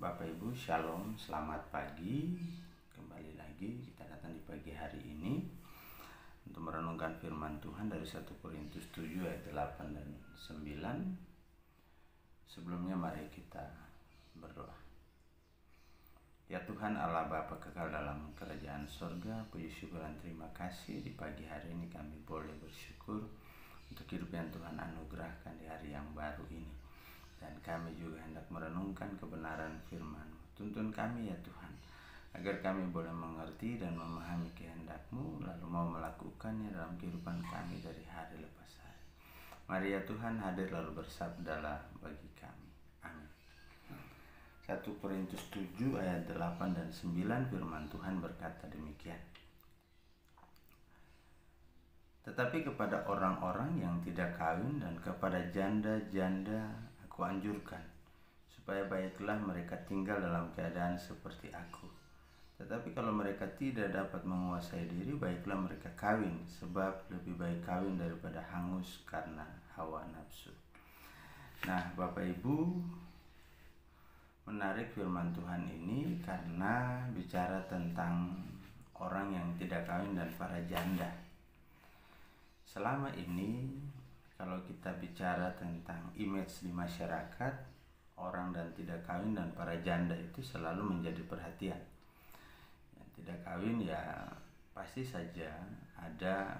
Bapak Ibu, Shalom, selamat pagi. Kembali lagi kita datang di pagi hari ini untuk merenungkan firman Tuhan dari 1 Korintus 7 ayat 8 dan 9. Sebelumnya mari kita berdoa. Ya Tuhan Allah Bapa kekal dalam kerajaan sorga, puji syukur dan terima kasih di pagi hari ini kami boleh bersyukur untuk hidup yang Tuhan anugerahkan di hari yang baru ini. Dan kami juga hendak merenungkan kebenaran firman-Mu. Tuntun kami ya Tuhan, agar kami boleh mengerti dan memahami kehendak-Mu, lalu mau melakukannya dalam kehidupan kami dari hari lepas hari. Mari ya Tuhan hadir lalu bersabdalah bagi kami. Amin. 1 Korintus 7 ayat 8 dan 9 firman Tuhan berkata demikian. Tetapi kepada orang-orang yang tidak kawin dan kepada janda-janda aku anjurkan, supaya baiklah mereka tinggal dalam keadaan seperti aku. Tetapi kalau mereka tidak dapat menguasai diri, baiklah mereka kawin, sebab lebih baik kawin daripada hangus karena hawa nafsu. Nah, Bapak Ibu, menarik firman Tuhan ini karena bicara tentang orang yang tidak kawin dan para janda. Selama ini kalau kita bicara tentang image di masyarakat, orang dan tidak kawin dan para janda itu selalu menjadi perhatian. Yang tidak kawin ya pasti saja ada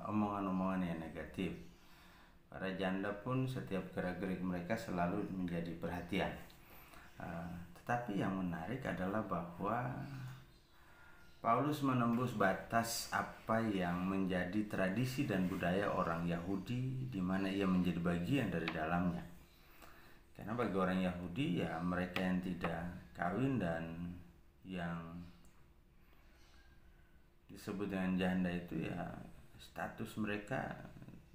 omongan-omongan yang negatif. Para janda pun setiap gerak-gerik mereka selalu menjadi perhatian. Tetapi yang menarik adalah bahwa Paulus menembus batas apa yang menjadi tradisi dan budaya orang Yahudi, di mana ia menjadi bagian dari dalamnya. Karena bagi orang Yahudi ya mereka yang tidak kawin dan yang disebut dengan janda itu ya status mereka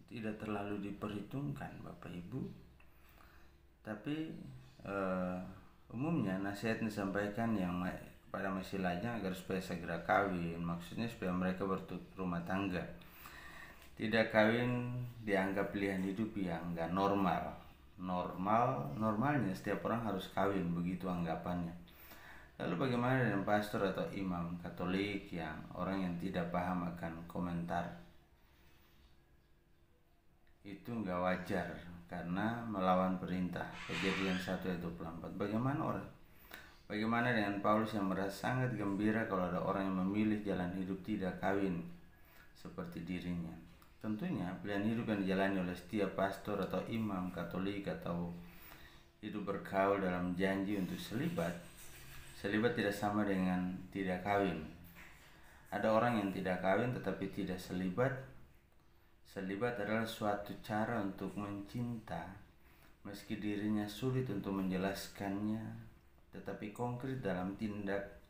tidak terlalu diperhitungkan, Bapak Ibu. Tapi umumnya nasihat disampaikan yang pada masih lajang agar supaya segera kawin, maksudnya supaya mereka berumah tangga. Tidak kawin dianggap pilihan hidup yang enggak normal. Normalnya setiap orang harus kawin, begitu anggapannya. Lalu bagaimana dengan pastor atau imam Katolik yang orang yang tidak paham akan komentar itu enggak wajar karena melawan perintah. Kejadian 1 ayat 24. Bagaimana dengan Paulus yang merasa sangat gembira kalau ada orang yang memilih jalan hidup tidak kawin seperti dirinya? Tentunya pilihan hidup yang dijalani oleh setiap pastor atau imam Katolik atau hidup bergaul dalam janji untuk selibat tidak sama dengan tidak kawin. Ada orang yang tidak kawin tetapi tidak selibat. Selibat adalah suatu cara untuk mencinta meski dirinya sulit untuk menjelaskannya, tetapi konkret dalam tindak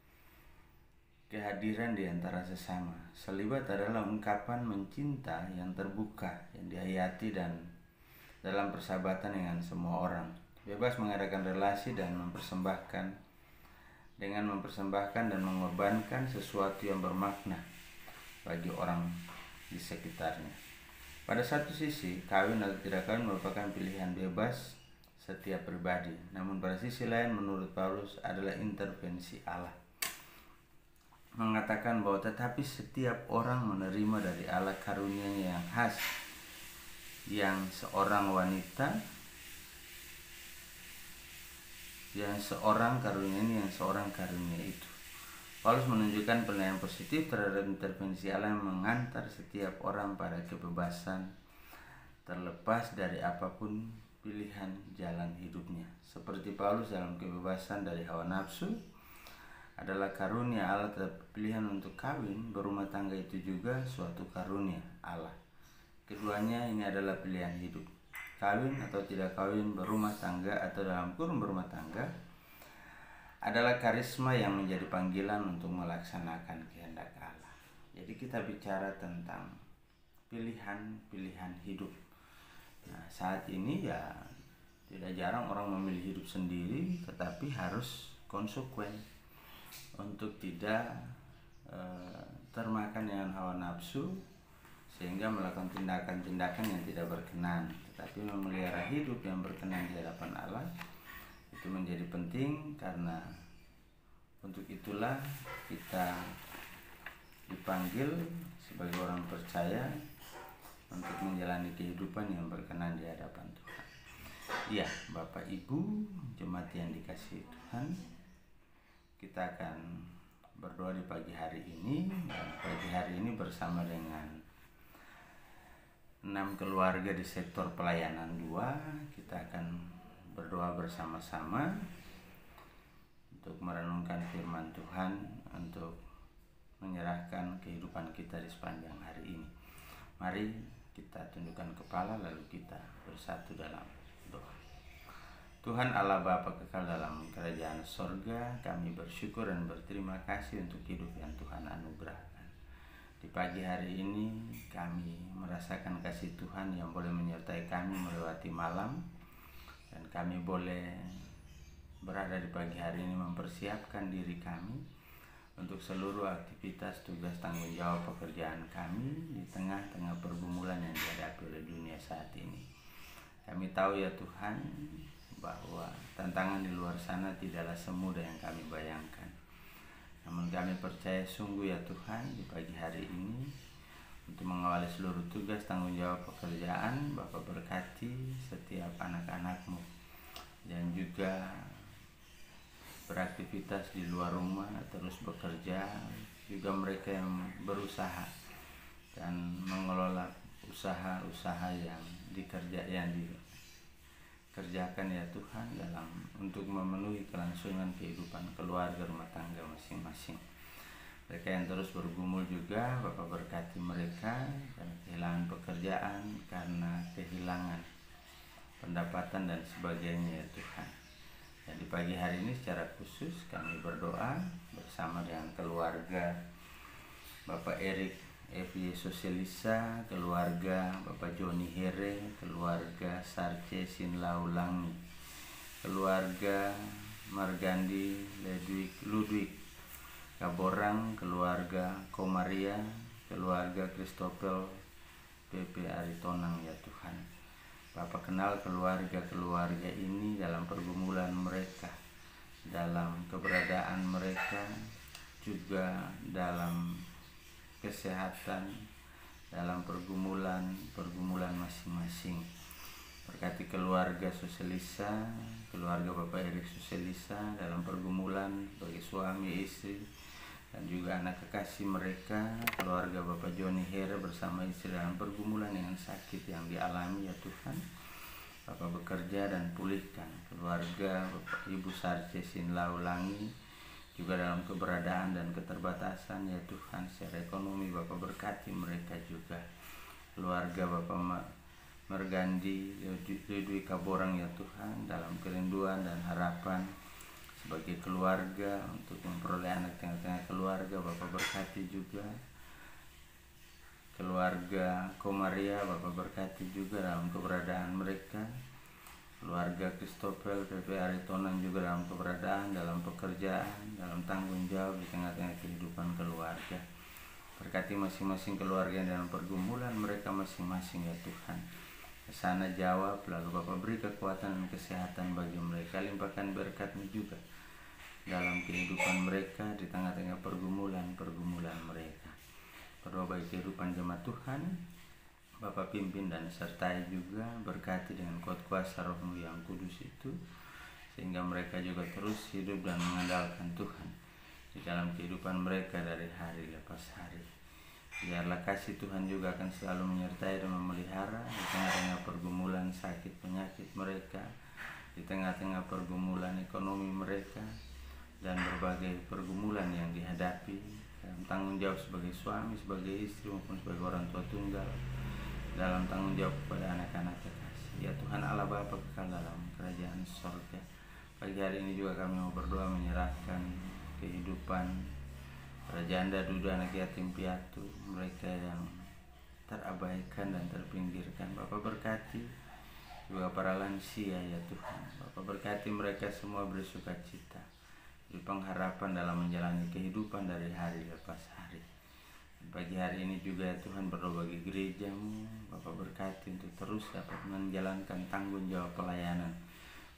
kehadiran di antara sesama. Selibat adalah ungkapan mencinta yang terbuka, yang dihayati dan dalam persahabatan dengan semua orang. Bebas mengadakan relasi dan mempersembahkan dan mengorbankan sesuatu yang bermakna bagi orang di sekitarnya. Pada satu sisi, kawin atau tidak kawin merupakan pilihan bebas setiap pribadi. Namun pada sisi lain menurut Paulus adalah intervensi Allah. Mengatakan bahwa tetapi setiap orang menerima dari Allah karunia yang khas, yang seorang wanita, yang seorang karunia itu. Paulus menunjukkan penilaian positif terhadap intervensi Allah yang mengantar setiap orang pada kebebasan terlepas dari apapun pilihan jalan hidupnya. Seperti Paulus dalam kebebasan dari hawa nafsu adalah karunia Allah, tetapi pilihan untuk kawin berumah tangga itu juga suatu karunia Allah. Keduanya ini adalah pilihan hidup. Kawin atau tidak kawin, berumah tangga atau dalam kurung berumah tangga adalah karisma yang menjadi panggilan untuk melaksanakan kehendak Allah. Jadi kita bicara tentang pilihan hidup. Nah, saat ini ya tidak jarang orang memilih hidup sendiri, tetapi harus konsekuen untuk tidak termakan dengan hawa nafsu sehingga melakukan tindakan-tindakan yang tidak berkenan, tetapi memelihara hidup yang berkenan di hadapan Allah. Itu Itu menjadi penting karena untuk itulah kita dipanggil sebagai orang percaya untuk menjalani kehidupan yang berkenan di hadapan Tuhan. Ya, Bapak Ibu, jemaat yang dikasihi Tuhan, kita akan berdoa di pagi hari ini. Dan pagi hari ini bersama dengan 6 keluarga di sektor pelayanan 2, kita akan berdoa bersama-sama untuk merenungkan firman Tuhan, untuk menyerahkan kehidupan kita di sepanjang hari ini. Mari kita tundukkan kepala lalu kita bersatu dalam doa. Tuhan Allah Bapa kekal dalam kerajaan sorga, kami bersyukur dan berterima kasih untuk hidup yang Tuhan anugerahkan. Di pagi hari ini kami merasakan kasih Tuhan yang boleh menyertai kami melewati malam, dan kami boleh berada di pagi hari ini mempersiapkan diri kami untuk seluruh aktivitas, tugas, tanggung jawab pekerjaan kami di tengah-tengah pergumulan yang dihadapi oleh dunia saat ini. Kami tahu ya Tuhan bahwa tantangan di luar sana tidaklah semudah yang kami bayangkan. Namun kami percaya sungguh ya Tuhan di pagi hari ini untuk mengawali seluruh tugas, tanggung jawab pekerjaan, Bapak berkati setiap anak-anak-Mu dan juga beraktivitas di luar rumah, terus bekerja, juga mereka yang berusaha dan mengelola usaha-usaha yang dikerjakan ya Tuhan dalam untuk memenuhi kelangsungan kehidupan keluarga rumah tangga masing-masing. Mereka yang terus bergumul juga, Bapak berkati mereka karena kehilangan pekerjaan, karena kehilangan pendapatan dan sebagainya ya Tuhan. Dan di pagi hari ini secara khusus kami berdoa bersama dengan keluarga Bapak Erik Evi Sosialisa, keluarga Bapak Joni Here, keluarga Sarce Sinlaulangi, keluarga Margandi Ludwig Kaborang, keluarga Komaria, keluarga Kristopel PP Aritonang ya Tuhan. Bapak kenal keluarga-keluarga ini dalam pergumulan mereka, dalam keberadaan mereka, juga dalam kesehatan, dalam pergumulan masing-masing. Berkati keluarga Sosialisa, keluarga Bapak Erik Sosialisa dalam pergumulan bagi suami istri dan juga anak kekasih mereka, keluarga Bapak Joni Here bersama istri dalam pergumulan dengan sakit yang dialami ya Tuhan. Bapak bekerja dan pulihkan keluarga Bapak Ibu Sarce Sinlaulangi juga dalam keberadaan dan keterbatasan ya Tuhan secara ekonomi. Bapak berkati mereka juga, keluarga Bapak Mergandi Ludwig Kaborang ya Tuhan dalam kerinduan dan harapan sebagai keluarga untuk memperoleh anak tengah-tengah keluarga. Bapak berkati juga keluarga Komaria, Bapak berkati juga dalam keberadaan mereka, keluarga Kristopel PP Aritonan juga dalam keberadaan, dalam pekerjaan, dalam tanggung jawab di tengah-tengah kehidupan keluarga. Berkati masing-masing keluarga yang dalam pergumulan mereka masing-masing ya Tuhan. Kesana jawab, lalu Bapak beri kekuatan dan kesehatan bagi mereka, limpahkan berkat-Mu juga dalam kehidupan mereka di tengah-tengah pergumulan mereka. Berdoa bagi kehidupan jemaat Tuhan, Bapak pimpin dan sertai juga, berkati dengan kuat kuasa Roh-Mu yang kudus itu, sehingga mereka juga terus hidup dan mengandalkan Tuhan di dalam kehidupan mereka dari hari lepas hari. Biarlah kasih Tuhan juga akan selalu menyertai dan memelihara di tengah-tengah pergumulan sakit penyakit mereka, di tengah-tengah pergumulan ekonomi mereka, dan berbagai pergumulan yang dihadapi dalam tanggung jawab sebagai suami, sebagai istri maupun sebagai orang tua tunggal, dalam tanggung jawab kepada anak-anak kekasih. Ya Tuhan Allah Bapa kekal dalam kerajaan sorga, pagi hari ini juga kami mau berdoa menyerahkan kehidupan para janda, duda, anak yatim piatu, mereka yang terabaikan dan terpinggirkan. Bapak berkati juga para lansia ya Tuhan. Bapak berkati mereka semua bersukacita, beri pengharapan dalam menjalani kehidupan dari hari lepas hari. Pagi hari ini juga ya Tuhan berdoa bagi gereja-Mu, Bapak berkati untuk terus dapat menjalankan tanggung jawab pelayanan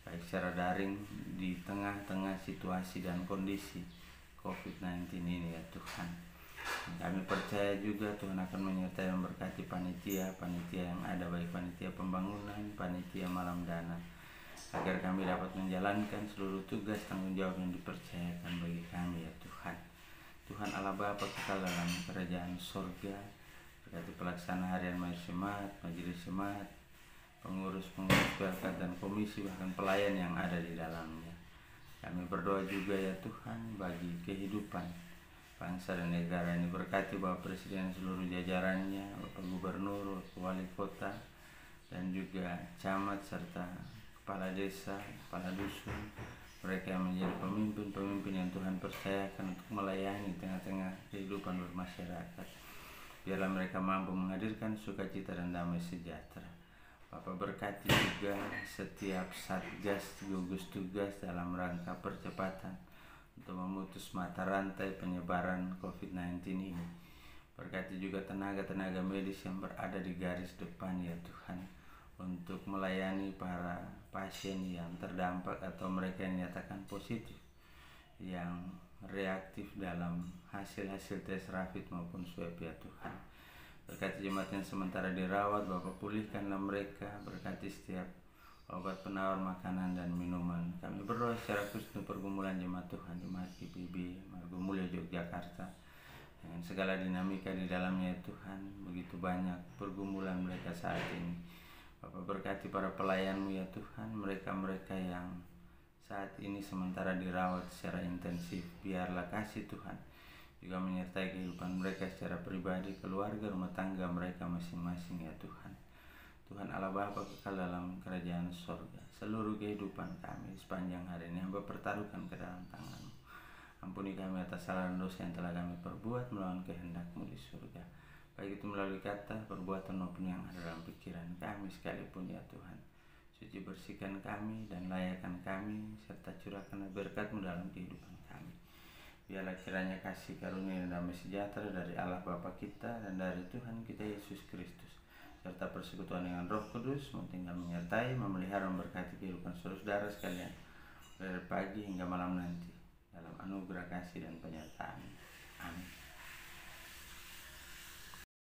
baik secara daring di tengah-tengah situasi dan kondisi COVID-19 ini ya Tuhan. Kami percaya juga Tuhan akan menyertai dan memberkati panitia yang ada, baik panitia pembangunan, panitia malam dana, agar kami dapat menjalankan seluruh tugas tanggung jawab yang dipercayakan bagi kami ya Tuhan. Tuhan Allah Bapa kekal dalam kerajaan sorga, berkati pelaksana harian majelis jemaat, pengurus-pengurus berkat dan komisi, bahkan pelayan yang ada di dalamnya. Kami berdoa juga ya Tuhan bagi kehidupan bangsa dan negara ini. Berkati Bapak Presiden seluruh jajarannya, Bapak Gubernur, Bapak Wali Kota, dan juga camat serta kepala desa, kepala dusun, mereka yang menjadi pemimpin-pemimpin yang Tuhan percayakan untuk melayani tengah-tengah kehidupan bermasyarakat. Biarlah mereka mampu menghadirkan sukacita dan damai sejahtera. Bapak berkati juga setiap satgas gugus tugas dalam rangka percepatan untuk memutus mata rantai penyebaran COVID-19 ini. Berkati juga tenaga-tenaga medis yang berada di garis depan ya Tuhan, untuk melayani para pasien yang terdampak atau mereka yang dinyatakan positif, yang reaktif dalam hasil-hasil tes rapid maupun swab ya Tuhan. Berkati jemaat yang sementara dirawat, Bapak pulihkanlah mereka. Berkati setiap obat penawar makanan dan minuman. Kami berdoa secara khusus untuk pergumulan jemaat Tuhan, jemaat GPB Margo Mulia Yogyakarta, dengan segala dinamika di dalamnya Tuhan. Begitu banyak pergumulan mereka saat ini. Bapak berkati para pelayan-Mu ya Tuhan, mereka-mereka yang saat ini sementara dirawat secara intensif. Biarlah kasih Tuhan juga menyertai kehidupan mereka secara pribadi, keluarga, rumah tangga mereka masing-masing ya Tuhan. Tuhan Allah Bapa kekal dalam kerajaan sorga. Seluruh kehidupan kami sepanjang hari ini hamba pertaruhkan ke dalam tangan-Mu. Ampuni kami atas salah dan dosa yang telah kami perbuat melawan kehendak-Mu di surga, baik itu melalui kata, perbuatan maupun yang ada dalam pikiran kami sekalipun ya Tuhan. Suci bersihkan kami dan layakkan kami, serta curahkanlah berkat-Mu dalam kehidupan kami. Biarlah kiranya kasih karunia dan damai sejahtera dari Allah Bapa kita dan dari Tuhan kita Yesus Kristus, serta persekutuan dengan Roh Kudus tinggal menyertai, memelihara, memberkati kehidupan saudara sekalian dari pagi hingga malam nanti, dalam anugerah kasih dan penyertaan. Amin.